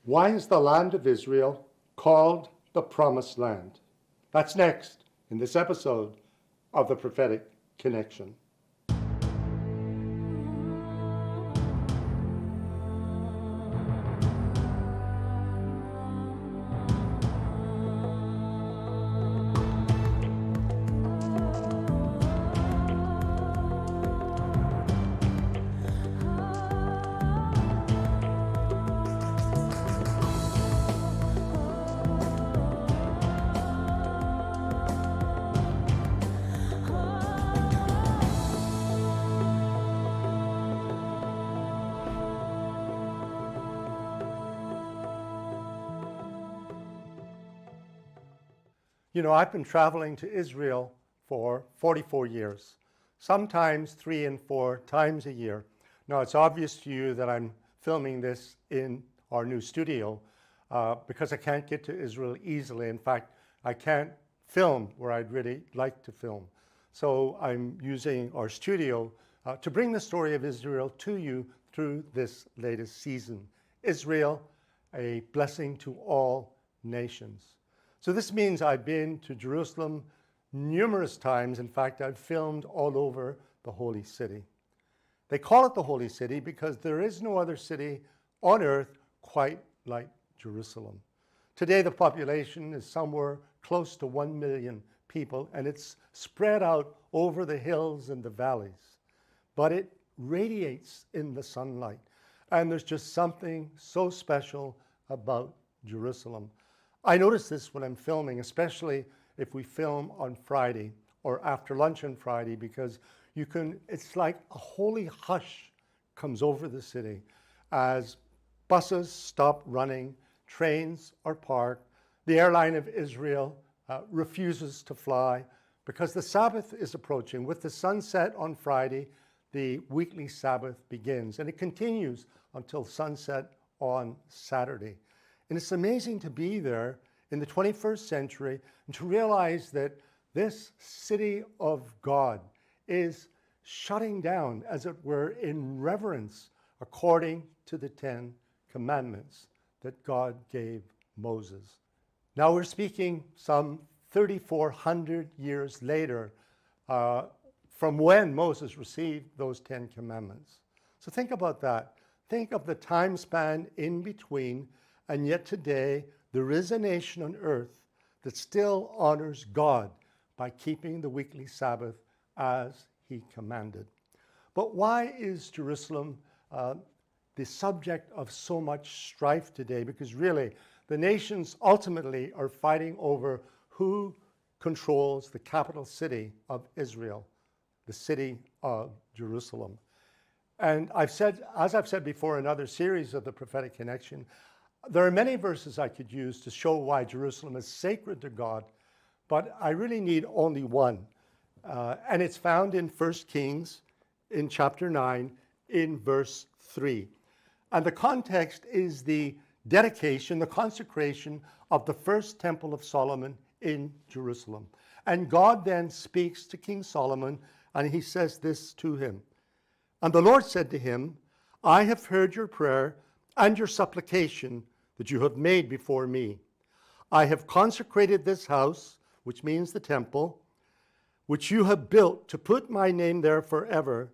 Why is the land of Israel called the Promised Land? That's next in this episode of the Prophetic Connection. You know, I've been traveling to Israel for 44 years, sometimes 3 and 4 times a year. Now, it's obvious to you that I'm filming this in our new studio because I can't get to Israel easily. In fact, I can't film where I'd really like to film. So I'm using our studio to bring the story of Israel to you through this latest season. Israel, a blessing to all nations. So this means I've been to Jerusalem numerous times. In fact, I've filmed all over the Holy City. They call it the Holy City because there is no other city on earth quite like Jerusalem. Today, the population is somewhere close to 1 million people, and it's spread out over the hills and the valleys. But it radiates in the sunlight, and there's just something so special about Jerusalem. I notice this when I'm filming, especially if we film on Friday or after lunch on Friday, because it's like a holy hush comes over the city as buses stop running, trains are parked, the airline of Israel refuses to fly because the Sabbath is approaching. With the sunset on Friday, the weekly Sabbath begins, and it continues until sunset on Saturday. And it's amazing to be there in the 21st century and to realize that this city of God is shutting down, as it were, in reverence according to the 10 commandments that God gave Moses. Now we're speaking some 3,400 years later from when Moses received those 10 commandments. So think about that. Think of the time span in between. And yet today, there is a nation on earth that still honors God by keeping the weekly Sabbath as he commanded. But why is Jerusalem the subject of so much strife today? Because really, the nations ultimately are fighting over who controls the capital city of Israel, the city of Jerusalem. And as I've said before in other series of the Prophetic Connection, there are many verses I could use to show why Jerusalem is sacred to God, but I really need only one. And it's found in 1 Kings in chapter 9 in verse 3. And the context is the dedication, the consecration of the first temple of Solomon in Jerusalem. And God then speaks to King Solomon, and he says this to him. And the Lord said to him, I have heard your prayer and your supplication that you have made before me. I have consecrated this house, which means the temple, which you have built to put my name there forever,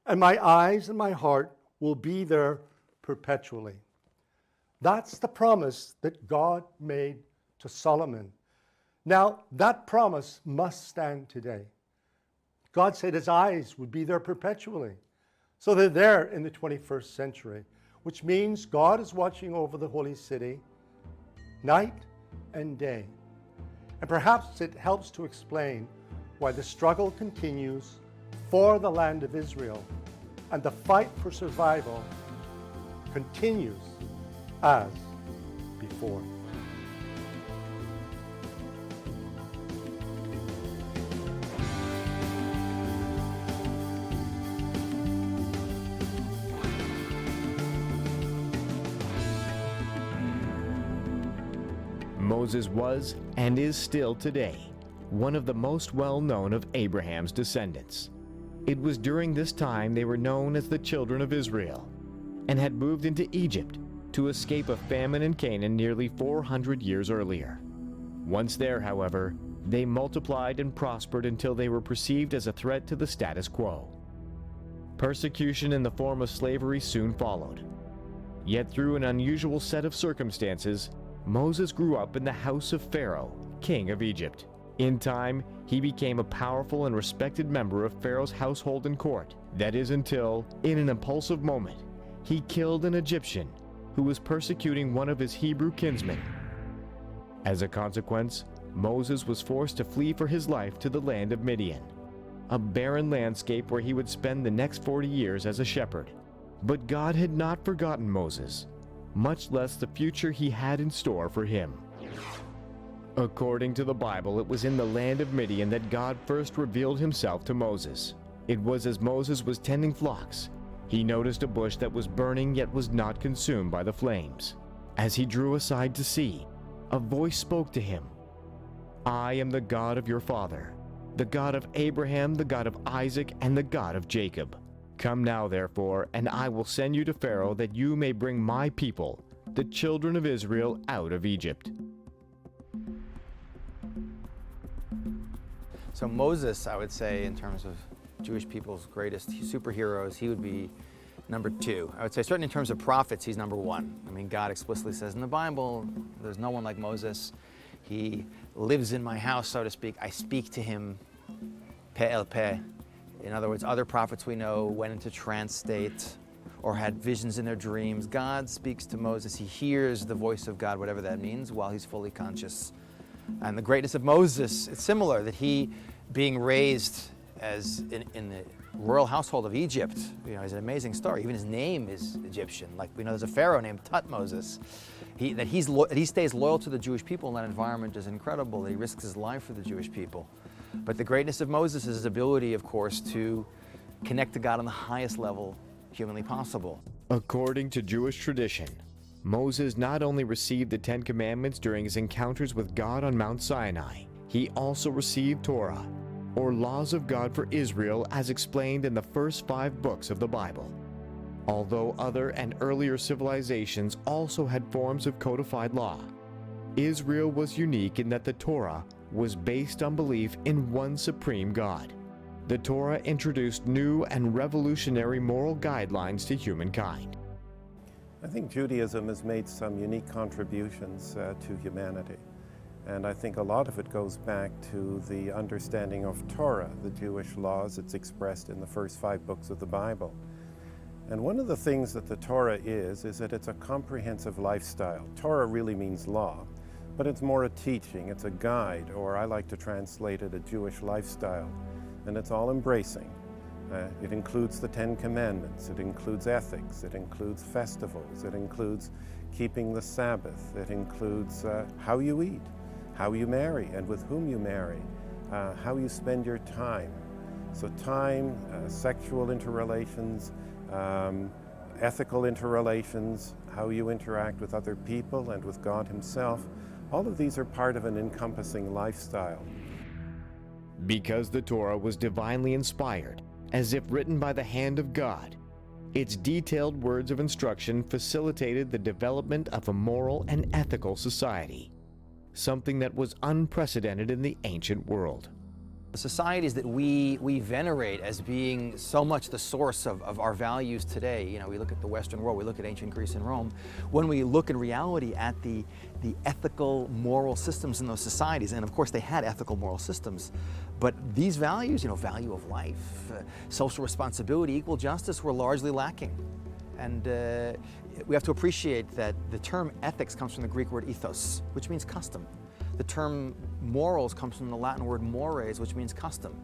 and my eyes and my heart will be there perpetually. That's the promise that God made to Solomon. Now, that promise must stand today. God said his eyes would be there perpetually. So they're there in the 21st century, which means God is watching over the holy city night and day. And perhaps it helps to explain why the struggle continues for the land of Israel and the fight for survival continues as before. Moses was, and is still today, one of the most well-known of Abraham's descendants. It was during this time they were known as the children of Israel, and had moved into Egypt, to escape a famine in Canaan nearly 400 years earlier. Once there, however, they multiplied and prospered until they were perceived as a threat to the status quo. Persecution in the form of slavery soon followed. Yet through an unusual set of circumstances, Moses grew up in the house of Pharaoh, king of Egypt. In time, he became a powerful and respected member of Pharaoh's household and court. That is until, in an impulsive moment, he killed an Egyptian who was persecuting one of his Hebrew kinsmen. As a consequence, Moses was forced to flee for his life to the land of Midian, a barren landscape where he would spend the next 40 years as a shepherd. But God had not forgotten Moses, much less the future he had in store for him. According to the Bible, it was in the land of Midian that God first revealed himself to Moses. It was as Moses was tending flocks. He noticed a bush that was burning yet was not consumed by the flames. As he drew aside to see, a voice spoke to him. "I am the God of your father, the God of Abraham, the God of Isaac, and the God of Jacob. Come now, therefore, and I will send you to Pharaoh that you may bring my people, the children of Israel, out of Egypt." So Moses, I would say, in terms of Jewish people's greatest superheroes, he would be number 2. I would say certainly in terms of prophets, he's number 1. I mean, God explicitly says in the Bible, there's no one like Moses. He lives in my house, so to speak. I speak to him peh el peh. In other words, other prophets we know went into trance state or had visions in their dreams. God speaks to Moses. He hears the voice of God, whatever that means, while he's fully conscious. And the greatness of Moses, it's similar, that he, being raised as in the royal household of Egypt, is an amazing story. Even his name is Egyptian. Like we know there's a pharaoh named Tutmosis. That he stays loyal to the Jewish people in that environment is incredible. That he risks his life for the Jewish people. But the greatness of Moses is his ability, of course, to connect to God on the highest level humanly possible. According to Jewish tradition, Moses not only received the 10 Commandments during his encounters with God on Mount Sinai, he also received Torah, or laws of God for Israel as explained in the first 5 books of the Bible. Although other and earlier civilizations also had forms of codified law, Israel was unique in that the Torah was based on belief in one supreme God. The Torah introduced new and revolutionary moral guidelines to humankind. I think Judaism has made some unique contributions to humanity. And I think a lot of it goes back to the understanding of Torah, the Jewish laws. It's expressed in the first 5 books of the Bible. And one of the things that the Torah is that it's a comprehensive lifestyle. Torah really means law, but it's more a teaching, it's a guide, or I like to translate it a Jewish lifestyle. And it's all embracing. It includes the 10 Commandments, it includes ethics, it includes festivals, it includes keeping the Sabbath, it includes how you eat, how you marry and with whom you marry, how you spend your time. So time, sexual interrelations, ethical interrelations, how you interact with other people and with God Himself, all of these are part of an encompassing lifestyle. Because the Torah was divinely inspired, as if written by the hand of God, its detailed words of instruction facilitated the development of a moral and ethical society, something that was unprecedented in the ancient world. The societies that we venerate as being so much the source of our values today, we look at the Western world, we look at ancient Greece and Rome, when we look in reality at the ethical, moral systems in those societies, and of course they had ethical, moral systems, but these values, value of life, social responsibility, equal justice, were largely lacking. And we have to appreciate that the term ethics comes from the Greek word ethos, which means custom. The term morals comes from the Latin word mores, which means custom.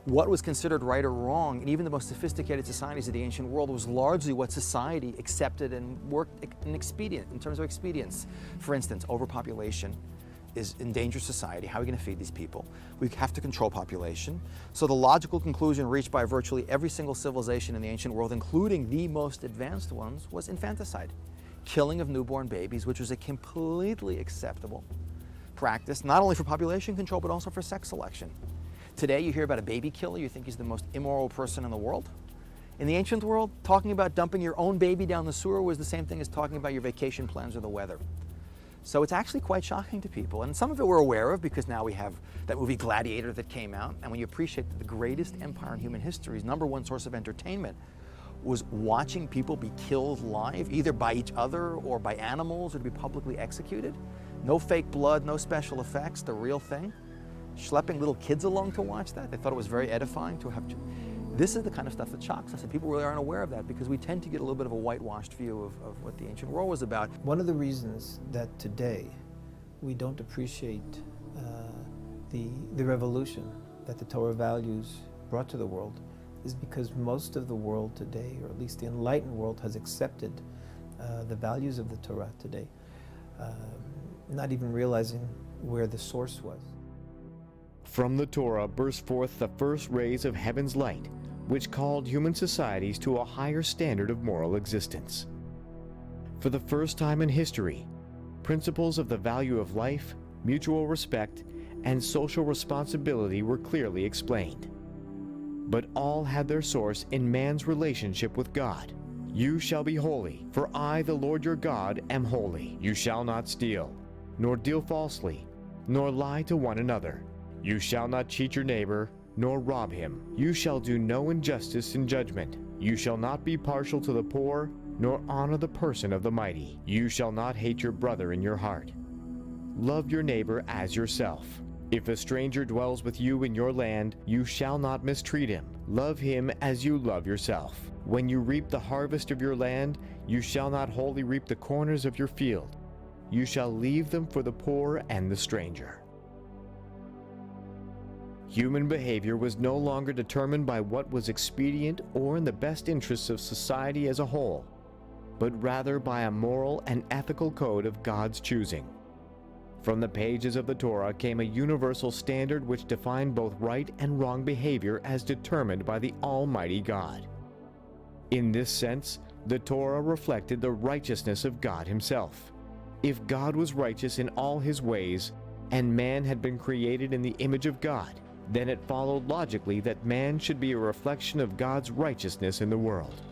What was considered right or wrong in even the most sophisticated societies of the ancient world was largely what society accepted and worked in terms of expedience. For instance, overpopulation is endangered society. How are we going to feed these people? We have to control population. So the logical conclusion reached by virtually every single civilization in the ancient world, including the most advanced ones, was infanticide. Killing of newborn babies, which was a completely acceptable practice, not only for population control, but also for sex selection. Today, you hear about a baby killer, you think he's the most immoral person in the world. In the ancient world, talking about dumping your own baby down the sewer was the same thing as talking about your vacation plans or the weather. So it's actually quite shocking to people. And some of it we're aware of because now we have that movie Gladiator that came out. And when you appreciate that the greatest empire in human history's #1 source of entertainment was watching people be killed live, either by each other or by animals, or to be publicly executed. No fake blood, no special effects, the real thing. Schlepping little kids along to watch that. They thought it was very edifying to have. This is the kind of stuff that shocks us, and people really aren't aware of that because we tend to get a little bit of a whitewashed view of what the ancient world was about. One of the reasons that today we don't appreciate the revolution that the Torah values brought to the world is because most of the world today, or at least the enlightened world, has accepted the values of the Torah today, not even realizing where the source was. From the Torah burst forth the first rays of heaven's light, which called human societies to a higher standard of moral existence. For the first time in history, principles of the value of life, mutual respect, and social responsibility were clearly explained. But all had their source in man's relationship with God. You shall be holy, for I, the Lord your God, am holy. You shall not steal, nor deal falsely, nor lie to one another. You shall not cheat your neighbor, nor rob him. You shall do no injustice in judgment. You shall not be partial to the poor, nor honor the person of the mighty. You shall not hate your brother in your heart. Love your neighbor as yourself. If a stranger dwells with you in your land, you shall not mistreat him. Love him as you love yourself. When you reap the harvest of your land, you shall not wholly reap the corners of your field. You shall leave them for the poor and the stranger. Human behavior was no longer determined by what was expedient or in the best interests of society as a whole, but rather by a moral and ethical code of God's choosing. From the pages of the Torah came a universal standard which defined both right and wrong behavior as determined by the Almighty God. In this sense, the Torah reflected the righteousness of God Himself. If God was righteous in all His ways, and man had been created in the image of God, then it followed logically that man should be a reflection of God's righteousness in the world.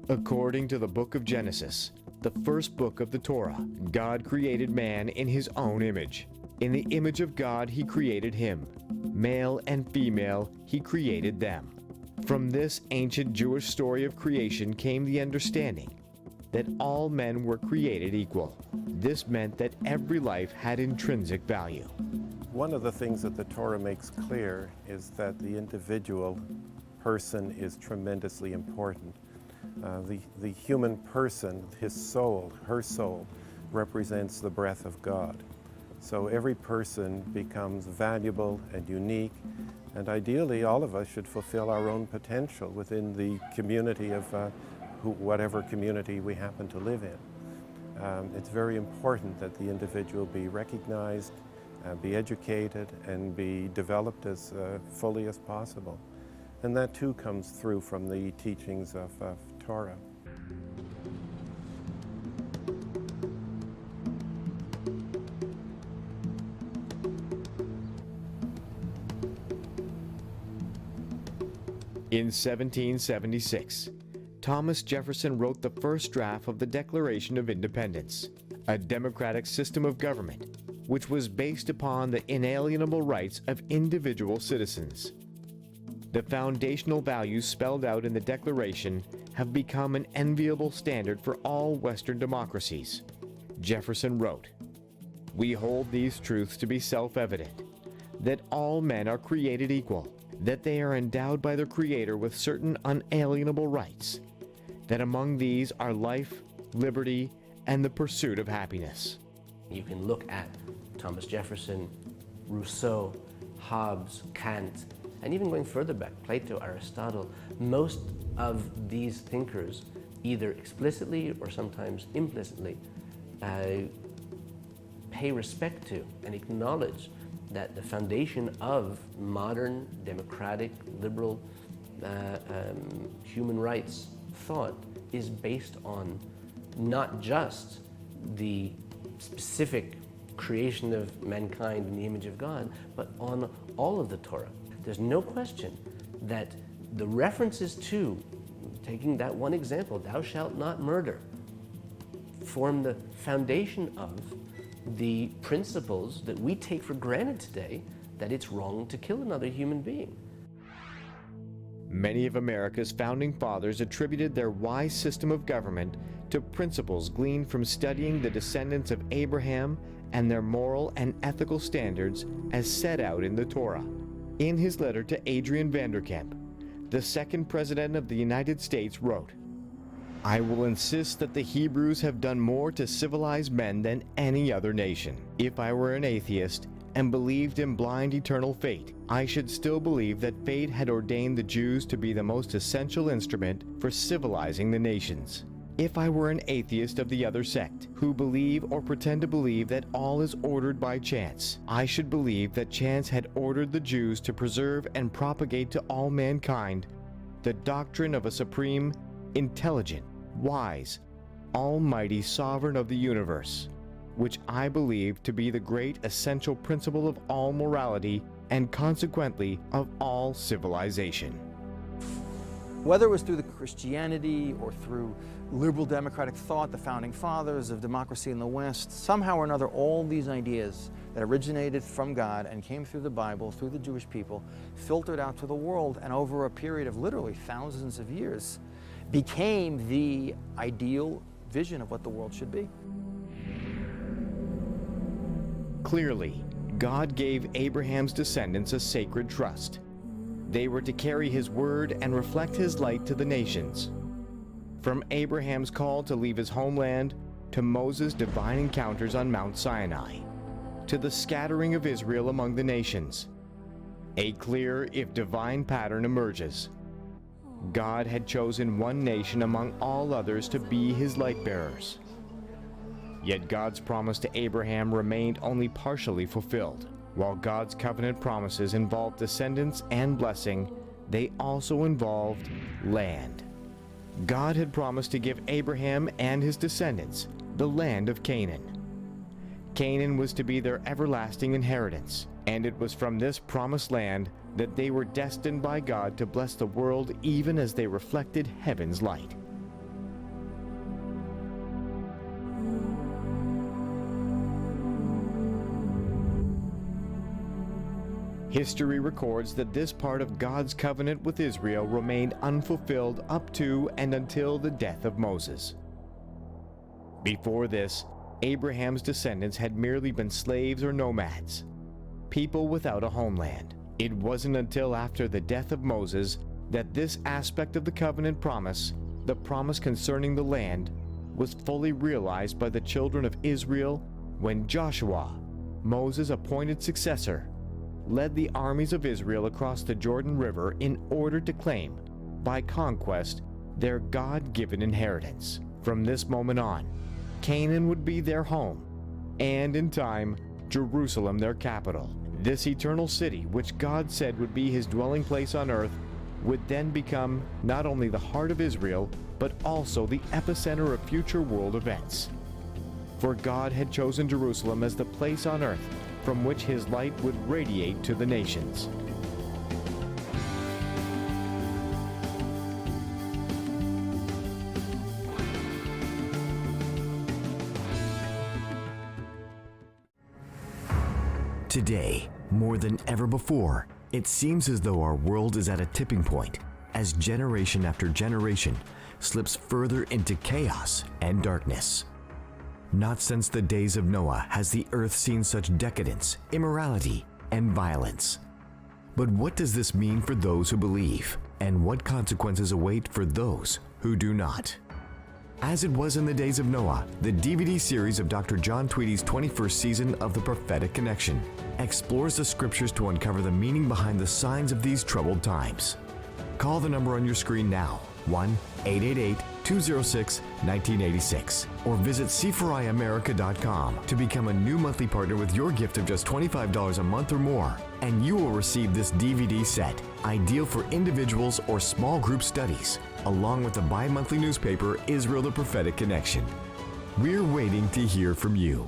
According to the book of Genesis, the first book of the Torah, God created man in His own image. In the image of God He created him. Male and female He created them. From this ancient Jewish story of creation came the understanding that all men were created equal. This meant that every life had intrinsic value. One of the things that the Torah makes clear is that the individual person is tremendously important. The human person, his soul, her soul, represents the breath of God. So every person becomes valuable and unique, and ideally all of us should fulfill our own potential within the community of whatever community we happen to live in. It's very important that the individual be recognized, be educated, and be developed as fully as possible. And that too comes through from the teachings of Torah. In 1776, Thomas Jefferson wrote the first draft of the Declaration of Independence, a democratic system of government which was based upon the inalienable rights of individual citizens. The foundational values spelled out in the Declaration have become an enviable standard for all Western democracies. Jefferson wrote, "We hold these truths to be self-evident, that all men are created equal, that they are endowed by their Creator with certain unalienable rights, that among these are life, liberty, and the pursuit of happiness." You can look at Thomas Jefferson, Rousseau, Hobbes, Kant, and even going further back, Plato, Aristotle. Most of these thinkers, either explicitly or sometimes implicitly, pay respect to and acknowledge that the foundation of modern, democratic, liberal, human rights thought is based on not just the specific creation of mankind in the image of God, but on all of the Torah. There's no question that the references to taking that one example, thou shalt not murder, form the foundation of the principles that we take for granted today, that it's wrong to kill another human being. Many of America's founding fathers attributed their wise system of government to principles gleaned from studying the descendants of Abraham and their moral and ethical standards as set out in the Torah. In his letter to Adrian Vanderkamp, the second president of the United States wrote, "I will insist that the Hebrews have done more to civilize men than any other nation. If I were an atheist and believed in blind eternal fate, I should still believe that fate had ordained the Jews to be the most essential instrument for civilizing the nations. If I were an atheist of the other sect, who believe or pretend to believe that all is ordered by chance, I should believe that chance had ordered the Jews to preserve and propagate to all mankind the doctrine of a supreme, intelligent, wise, almighty sovereign of the universe, which I believe to be the great essential principle of all morality and consequently of all civilization." Whether it was through the Christianity or through liberal democratic thought, the founding fathers of democracy in the West, somehow or another, all these ideas that originated from God and came through the Bible, through the Jewish people, filtered out to the world, and over a period of literally thousands of years, became the ideal vision of what the world should be. Clearly, God gave Abraham's descendants a sacred trust. They were to carry his word and reflect his light to the nations. From Abraham's call to leave his homeland, to Moses' divine encounters on Mount Sinai, to the scattering of Israel among the nations, a clear, if divine pattern emerges. God had chosen one nation among all others to be his light-bearers. Yet God's promise to Abraham remained only partially fulfilled. While God's covenant promises involved descendants and blessing, they also involved land. God had promised to give Abraham and his descendants the land of Canaan. Canaan was to be their everlasting inheritance, and it was from this promised land that they were destined by God to bless the world even as they reflected heaven's light. History records that this part of God's covenant with Israel remained unfulfilled up to and until the death of Moses. Before this, Abraham's descendants had merely been slaves or nomads, people without a homeland. It wasn't until after the death of Moses that this aspect of the covenant promise, the promise concerning the land, was fully realized by the children of Israel when Joshua, Moses' appointed successor, led the armies of Israel across the Jordan River in order to claim, by conquest, their God-given inheritance. From this moment on, Canaan would be their home, and in time, Jerusalem their capital. This eternal city, which God said would be his dwelling place on earth, would then become not only the heart of Israel, but also the epicenter of future world events. For God had chosen Jerusalem as the place on earth from which his light would radiate to the nations. Today, more than ever before, it seems as though our world is at a tipping point as generation after generation slips further into chaos and darkness. Not since the days of Noah has the earth seen such decadence, immorality, and violence. But what does this mean for those who believe, and what consequences await for those who do not? As it was in the days of Noah, the DVD series of Dr. John Tweedie's 21st season of The Prophetic Connection explores the scriptures to uncover the meaning behind the signs of these troubled times. Call the number on your screen now, 1-888-206-1986, or visit C4IAmerica.com to become a new monthly partner with your gift of just $25 a month or more, and you will receive this DVD set, ideal for individuals or small group studies, along with the bi-monthly newspaper Israel the Prophetic Connection. We're waiting to hear from you.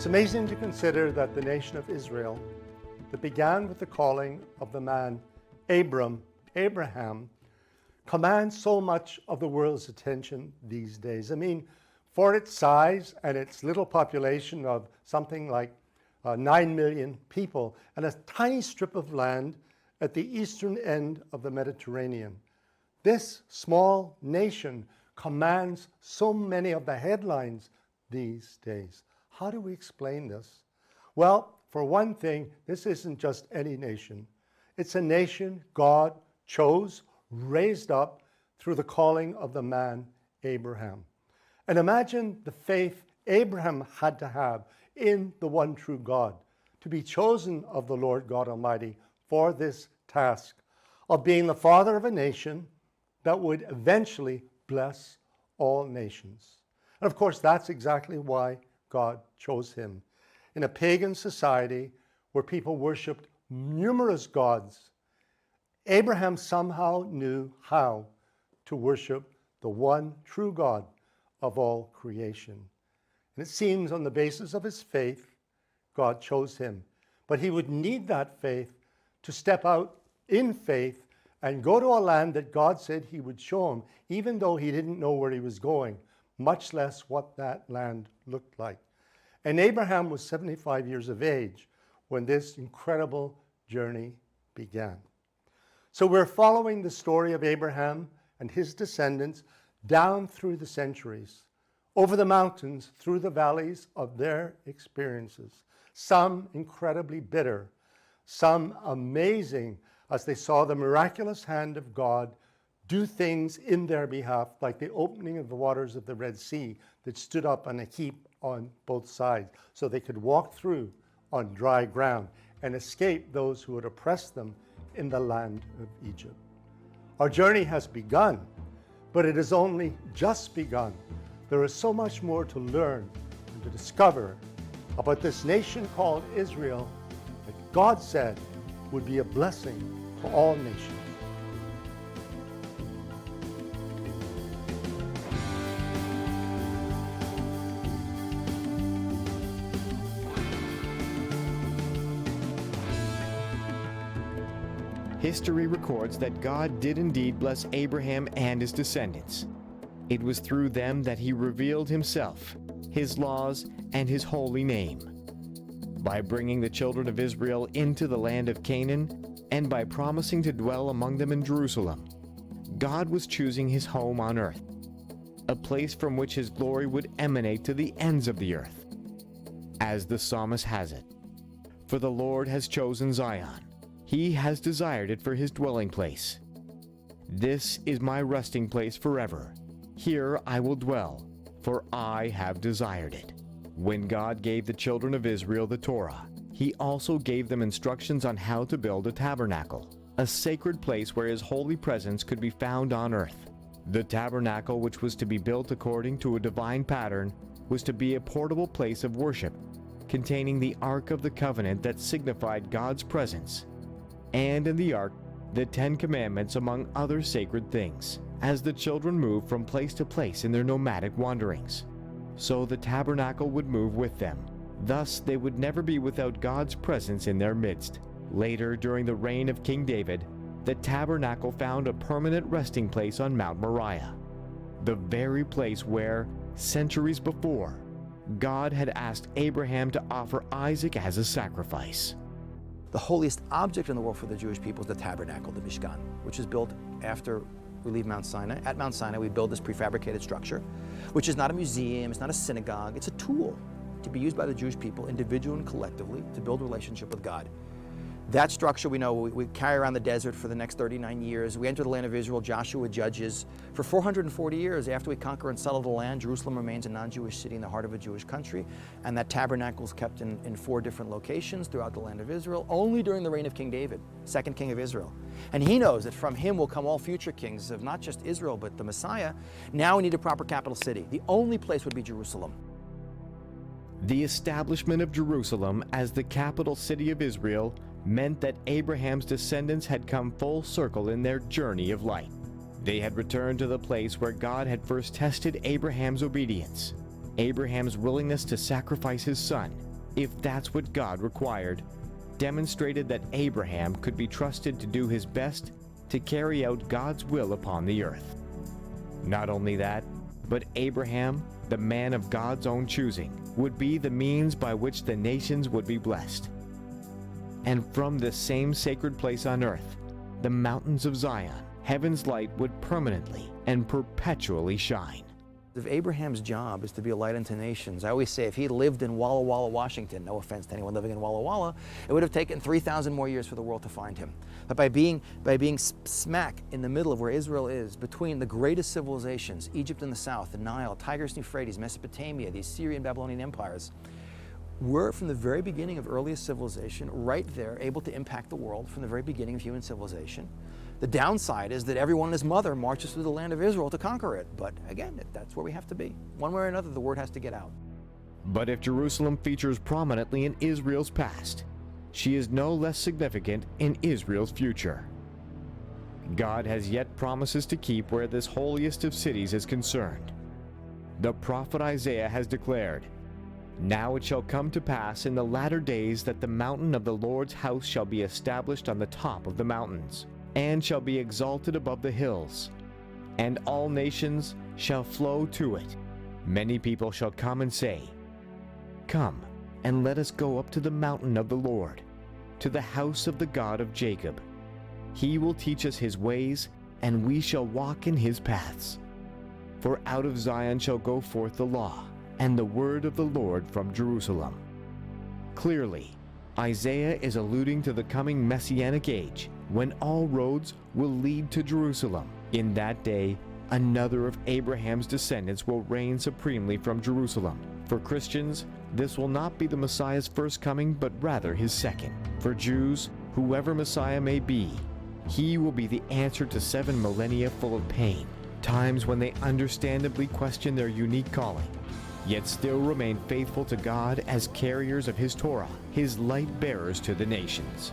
It's amazing to consider that the nation of Israel, that began with the calling of the man Abraham, commands so much of the world's attention these days. I mean, for its size and its little population of something like 9 million people and a tiny strip of land at the eastern end of the Mediterranean, this small nation commands so many of the headlines these days. How do we explain this? Well, for one thing, this isn't just any nation. It's a nation God chose, raised up through the calling of the man Abraham. And imagine the faith Abraham had to have in the one true God to be chosen of the Lord God Almighty for this task of being the father of a nation that would eventually bless all nations. And of course, that's exactly why God chose him. In a pagan society where people worshipped numerous gods, Abraham somehow knew how to worship the one true God of all creation. And it seems on the basis of his faith, God chose him. But he would need that faith to step out in faith and go to a land that God said he would show him, even though he didn't know where he was going, much less what that land looked like. And Abraham was 75 years of age when this incredible journey began. So we're following the story of Abraham and his descendants down through the centuries, over the mountains, through the valleys of their experiences, some incredibly bitter, some amazing as they saw the miraculous hand of God do things in their behalf, like the opening of the waters of the Red Sea that stood up on a heap on both sides, so they could walk through on dry ground and escape those who would oppress them in the land of Egypt. Our journey has begun, but it has only just begun. There is so much more to learn and to discover about this nation called Israel that God said would be a blessing to all nations. History records that God did indeed bless Abraham and his descendants. It was through them that he revealed himself, his laws, and his holy name. By bringing the children of Israel into the land of Canaan, and by promising to dwell among them in Jerusalem, God was choosing his home on earth, a place from which his glory would emanate to the ends of the earth. As the psalmist has it, "For the Lord has chosen Zion. He has desired it for his dwelling place. This is my resting place forever. Here I will dwell, for I have desired it." When God gave the children of Israel the Torah, he also gave them instructions on how to build a tabernacle, a sacred place where his holy presence could be found on earth. The tabernacle, which was to be built according to a divine pattern, was to be a portable place of worship, containing the Ark of the Covenant that signified God's presence, and in the Ark, the 10 Commandments among other sacred things, as the children moved from place to place in their nomadic wanderings. So the tabernacle would move with them. Thus they would never be without God's presence in their midst. Later, during the reign of King David, the tabernacle found a permanent resting place on Mount Moriah, the very place where, centuries before, God had asked Abraham to offer Isaac as a sacrifice. The holiest object in the world for the Jewish people is the tabernacle, the Mishkan, which is built after we leave Mount Sinai. At Mount Sinai, we build this prefabricated structure, which is not a museum, it's not a synagogue, it's a tool to be used by the Jewish people, individually and collectively, to build a relationship with God. That structure we know we carry around the desert for the next 39 years. We enter the land of Israel, Joshua judges. For 440 years after we conquer and settle the land, Jerusalem remains a non-Jewish city in the heart of a Jewish country. And that tabernacle is kept in 4 different locations throughout the land of Israel, only during the reign of King David, second king of Israel. And he knows that from him will come all future kings of not just Israel, but the Messiah. Now we need a proper capital city. The only place would be Jerusalem. The establishment of Jerusalem as the capital city of Israel meant that Abraham's descendants had come full circle in their journey of life. They had returned to the place where God had first tested Abraham's obedience, Abraham's willingness to sacrifice his son, if that's what God required, demonstrated that Abraham could be trusted to do his best to carry out God's will upon the earth. Not only that, but Abraham, the man of God's own choosing, would be the means by which the nations would be blessed. And from this same sacred place on earth, the mountains of Zion, heaven's light would permanently and perpetually shine. If Abraham's job is to be a light unto nations, I always say if he lived in Walla Walla, Washington, no offense to anyone living in Walla Walla, it would have taken 3,000 more years for the world to find him. But by being smack in the middle of where Israel is, between the greatest civilizations, Egypt in the south, the Nile, Tigris and Euphrates, Mesopotamia, the Assyrian Babylonian empires, we're from the very beginning of earliest civilization, right there, able to impact the world from the very beginning of human civilization. The downside is that everyone and his mother marches through the land of Israel to conquer it. But again, that's where we have to be. One way or another, the word has to get out. But if Jerusalem features prominently in Israel's past, she is no less significant in Israel's future. God has yet promises to keep where this holiest of cities is concerned. The prophet Isaiah has declared, "Now it shall come to pass in the latter days that the mountain of the Lord's house shall be established on the top of the mountains, and shall be exalted above the hills, and all nations shall flow to it. Many people shall come and say, Come, and let us go up to the mountain of the Lord, to the house of the God of Jacob. He will teach us his ways, and we shall walk in his paths. For out of Zion shall go forth the law, and the word of the Lord from Jerusalem." Clearly, Isaiah is alluding to the coming Messianic age, when all roads will lead to Jerusalem. In that day, another of Abraham's descendants will reign supremely from Jerusalem. For Christians, this will not be the Messiah's first coming, but rather his second. For Jews, whoever Messiah may be, he will be the answer to 7 millennia full of pain, times when they understandably question their unique calling, yet still remain faithful to God as carriers of his Torah, his light bearers to the nations.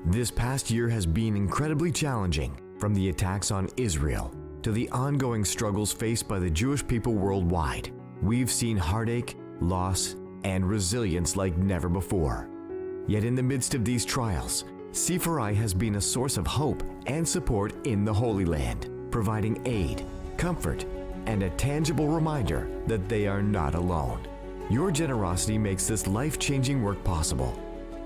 This past year has been incredibly challenging, from the attacks on Israel to the ongoing struggles faced by the Jewish people worldwide. We've seen heartache, loss, and resilience like never before. Yet in the midst of these trials, C4I has been a source of hope and support in the Holy Land, providing aid, comfort, and a tangible reminder that they are not alone. Your generosity makes this life-changing work possible.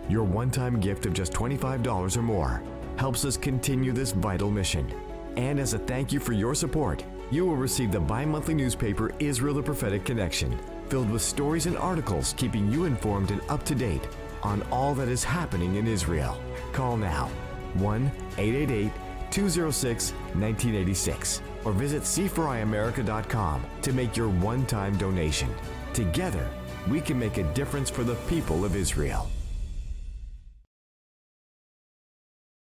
Your one-time gift of just $25 or more helps us continue this vital mission. And as a thank you for your support, you will receive the bi-monthly newspaper Israel the Prophetic Connection, filled with stories and articles keeping you informed and up to date on all that is happening in Israel. Call now, 1-888-206-1986, or visit c4iamerica.com to make your one-time donation. Together, we can make a difference for the people of Israel.